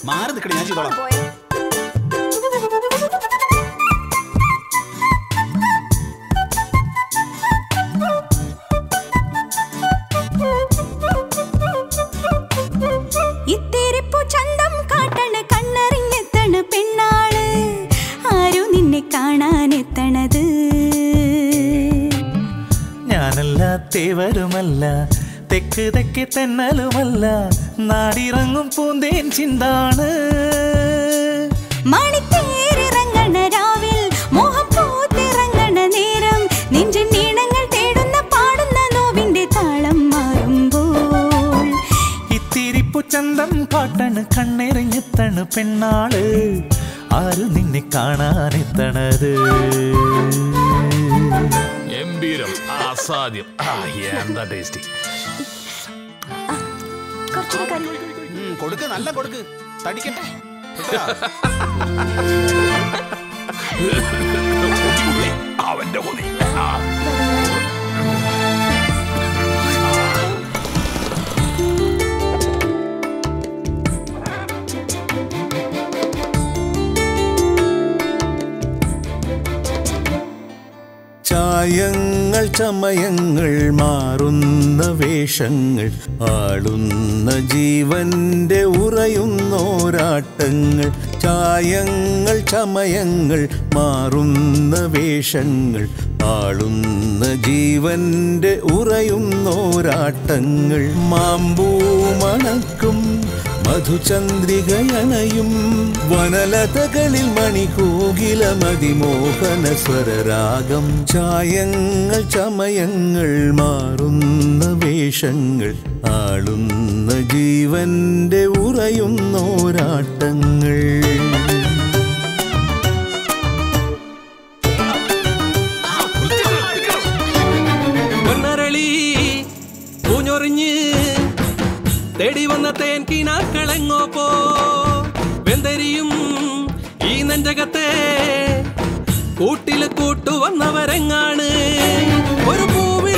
മാറി നിൽക്കണേ, ഞാൻ ചെയ്തോളാം. ഇത്തിരിപ്പു ചന്തം കാട്ടണ് കണ്ണറിഞ്ഞെത്തണ് പെണ്ണാള്, ആരും നിന്നെ കാണാനെത്തണത്. ഞാനല്ല തേവരുമല്ല, തെക്ക് തെക്ക് തെന്നലുമല്ല, നാടിറങ്ങും പൂന്തേൻ ചിന്താണ്. മണിത്തേരിറങ്ങണ രാവിൽ മോഹം പൂത്തിറങ്ങണ നേരം, നെഞ്ചിൻ നീണങ്ങൾ തേടുന്ന പാടുന്ന നോവിന്റെ താളം മാറുമ്പോൾ. ഇത്തിരിപ്പു ചന്തം കാട്ടണ് കണ്ണെറിഞ്ഞെത്തണ് പെണ്ണാള്, ആരും നിന്നെ കാണാനെത്തണത്. ഗംഭീരം, അസാധ്യം, എന്താ ടേസ്റ്റി. കൊടുക്ക്, നല്ല കൊടുക്ക്, തടിക്കട്ടെ. അവന്റെ കൊതി. ചായങ്ങൾ ചമയങ്ങൾ മാറുന്ന വേഷങ്ങൾ, ആളുന്ന ജീവന്റെ ഉറയുന്നോരാട്ടങ്ങൾ. ചായങ്ങൾ ചമയങ്ങൾ മാറുന്ന വേഷങ്ങൾ, ആളുന്ന ജീവന്റെ ഉറയുന്നോരാട്ടങ്ങൾ. മാമ്പൂ മണക്കും മധുചന്ദ്രികയണയും വനലതകളിൽ മണികൂകിലമതിമോഹന സ്വരരാഗം. ചായങ്ങൾ ചമയങ്ങൾ മാറുന്ന വേഷങ്ങൾ, ആളുന്ന ജീവന്റെ ഉറയുന്നോരാട്ടങ്ങൾ. തേടി വന്ന തേൻ കിനാക്കളെങ്ങോ പോ, വെന്തരിയും ഈ നെഞ്ചകത്തെ കൂട്ടില് കൂട്ടുവന്നവരെങ്ങാണ്. ഒരു പൂവി